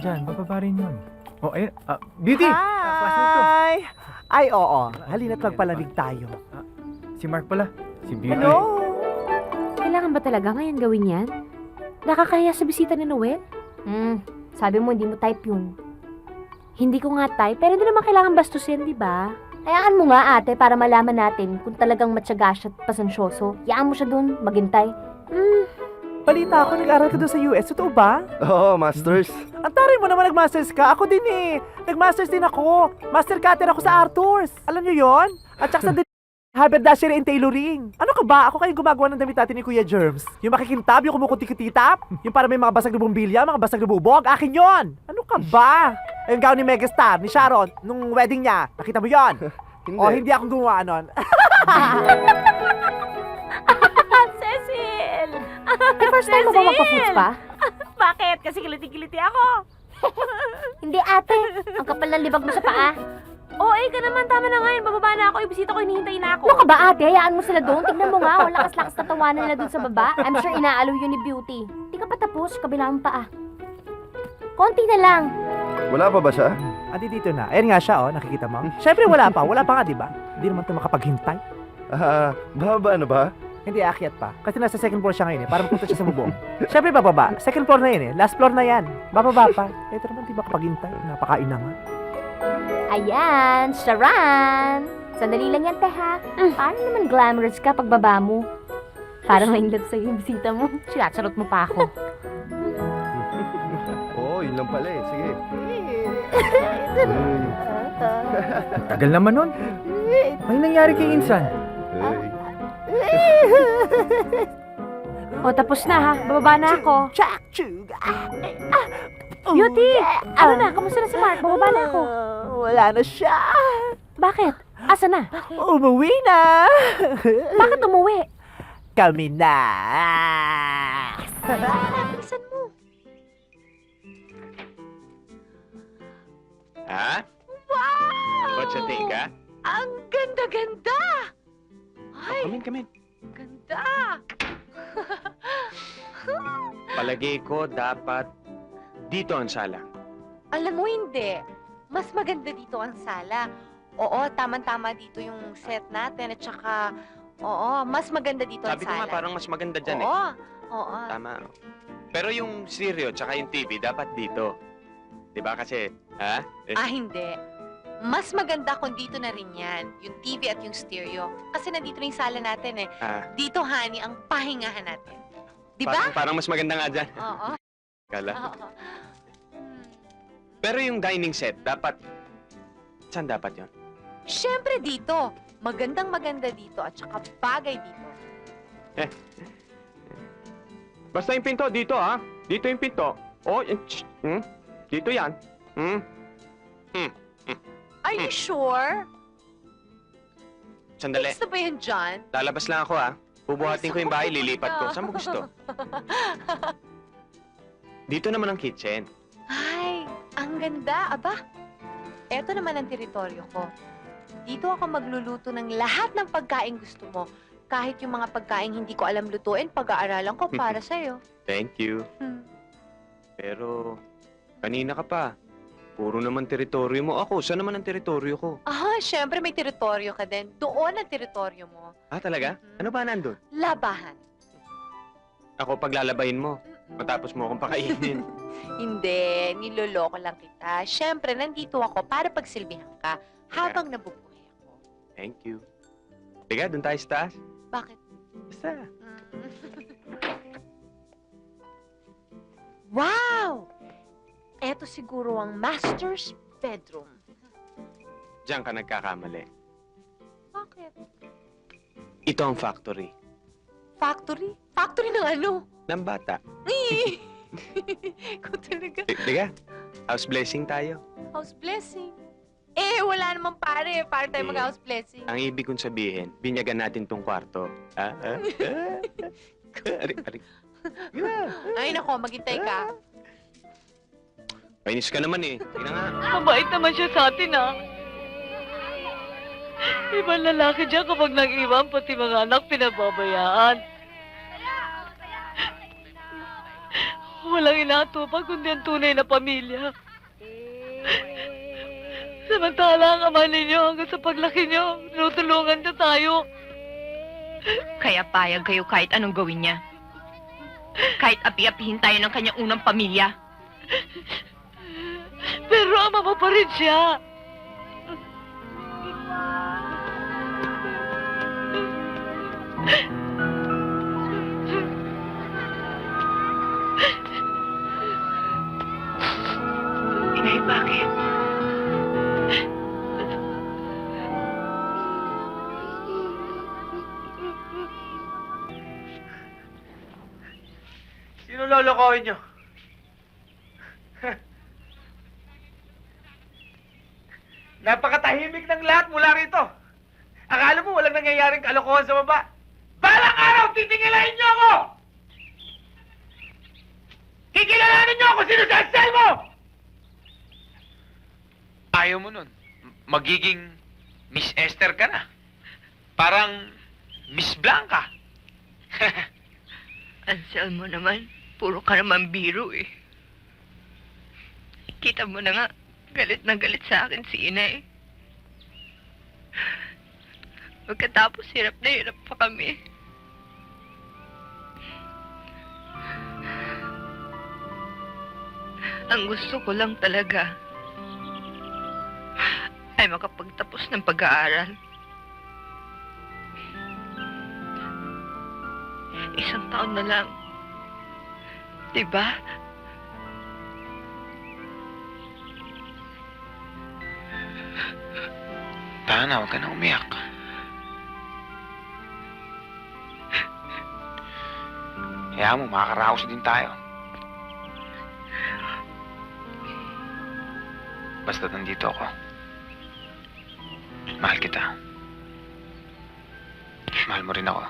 Diyan, bababa rin yun. Oh, ayun. Beauty! Classmate ko. Hi! Ay, oo. Halina't magpalamig tayo. Si Mark pala. Si Beauty. Hello! Kailangan ba talaga ngayon gawin yan? Nakakahiya sa bisita ni Noel? Sabi mo hindi mo type yun. Hindi ko nga type, pero hindi naman kailangan bastusin, di ba? Hayaan mo nga ate para malaman natin kung talagang matyaga siya at pasensyoso. Hayaan mo siya dun, maghintay. Balita ako, nag-aral ka doon sa US. Totoo ba? Oo, Masters. Ang taray mo naman nag-masters ka. Ako din eh. Nag-masters din ako. Master cutter ako sa Arthur's. Alam niyo yon? At saka sa haberdashery and tailoring. Ano ka ba? Ako kayong gumagawa ng damit natin ni Kuya Germs. Yung makikintab, yung kumukutikititap. Yung para may mga basag na bumbilya, mga basag na bubog. Akin yon. Ano ka ba? Yung gown ni Megastar, ni Sharon, nung wedding niya. Nakita mo yon? Hindi. O hindi akong gumawa nun. Cecil! First time mo ba magpa-foods pa? Bakit? Kasi kiliti-kiliti ako. Hindi ate, ang kapal ng libag mo sa paa. Ka naman, tama na ngayon. Bababa na ako. Yung bisita ko, hinihintay na ako. Ano ka ba ate? Hayaan mo sila doon. Tignan mo nga, walang lakas-lakas na tawanan nila doon sa baba. I'm sure inaalaw yun ni Beauty. Di ka pa tapos, kabilang paa. Konti na lang. Wala pa ba siya? Andi dito na. Ayan nga siya, oh. Nakikita mo? Siyempre wala pa. Wala pa nga, di ba? Hindi naman ito makapaghintay. Baba na ba? Hindi, aakyat pa. Kasi nasa second floor siya ngayon eh. Para mapunta siya sa bubong. Siyempre bababa. Second floor na yun eh. Last floor na yan. Bababa pa. Ito naman di ba kapaghintay? Napakain na nga. Ayan, Sharon! Sandali lang yan, te ha. Paano naman glamorous ka pagbaba mo? Parang may love sa'yo yung bisita mo. Sinacharot mo pa ako. Oo, yun lang pala eh. Sige. Tagal naman nun. Ano nangyari kay Insan? O, tapos na ha. Bababa na ako. Chak, chug. Beauty! Ano na? Kamusta na si Mark? Bababa na ako. Wala na siya. Bakit? Asa na? Umuwi na. Bakit umuwi? Kami na. Bilisan mo. Ha? Wow! What you think, ha? Ang ganda-ganda! Ay, Come in. ganda! Palagay ko dapat dito ang sala. Alam mo, hindi. Mas maganda dito ang sala. Oo, tama-tama dito yung set natin. At saka, mas maganda dito Sabi ko ang nga sala. parang mas maganda dyan eh. Oo. Tama. Pero yung stereo tsaka yung TV dapat dito. 'Di ba kasi, ha? Hindi. Mas maganda kung dito na rin yan. Yung TV at yung stereo. Kasi nandito na yung sala natin eh. Dito, honey, ang pahingahan natin. Di ba? Parang mas maganda nga dyan. Oo. Kala. Oo. Pero yung dining set, dapat... Saan dapat yon? Siyempre dito. Magandang-maganda dito at saka bagay dito. Basta yung pinto, dito ha? Dito yung pinto. Dito yan. Are you sure? Sandali. Gusto ba yan, John? Lalabas lang ako ha. Bubuhatin ko yung bahay, lilipat ko. Saan mo gusto? Dito naman ang kitchen. Ay, ang ganda. Aba, eto naman ang teritoryo ko. Dito ako magluluto ng lahat ng pagkain gusto mo. Kahit yung mga pagkain hindi ko alam lutuin, pag-aaralan ko para sa'yo. Thank you. Pero, kanina ka pa. Puro naman teritoryo mo. Ako, saan naman ang teritoryo ko? Siyempre may teritoryo ka din. Doon ang teritoryo mo. Talaga? Ano ba nandun? Labahan. Ako paglalabahin mo. Matapos mo akong pakainin. Hindi, niloloko lang kita. Siyempre, nandito ako para pagsilbihan ka habang nabubuhay ako. Thank you. Tiga, doon tayo sa taas. Bakit? Basta. Wow! Eto siguro ang master's bedroom. Diyan ka nagkakamali. Bakit? Ito ang factory. Factory? Factory ng ano? Ng bata. Ikaw talaga. Tiga, house blessing tayo. House blessing. Wala naman pare. Para tayo mag-house blessing. Ang ibig kong sabihin, binyagan natin tong kwarto. Ari. Ay, nako, maghintay ka. Painis ka naman eh. Tingnan nga. Mabait naman siya sa atin, ah. Ibang lalaki dyan kapag nag-iwan, pati mga anak pinababayaan. Walang inatupag kundi ang tunay na pamilya. Samantala ang ama ninyo hanggang sa paglaki nyo, tinutulungan niya tayo. Kaya payag kayo kahit anong gawin niya. Kahit api-apihin tayo ng kanyang unang pamilya. Pero ama mo pa rin siya. Inay, bakit? Sino lolokohin nyo? Napakatahimik ng lahat mula rito. Akala mo walang nangyayaring kalokohan sa baba? Balang araw, titingilahin nyo ako! Kikilalanin nyo ako sino sa Excel mo! Ayaw mo nun. Magiging Miss Esther ka na. Parang Miss Blanca. Anselmo naman, puro ka naman biro eh. Kita mo na nga, galit na galit sa akin si Inay. Pagkatapos, hirap na hirap pa kami. Ang gusto ko lang talaga ay makapagtapos ng pag-aaral. Isang taon na lang. Diba? Tana, huwag ka na umiyak. Kaya mo, makakaraos din tayo. Basta nandito ako. Mahal kita. Mahal mo rin ako.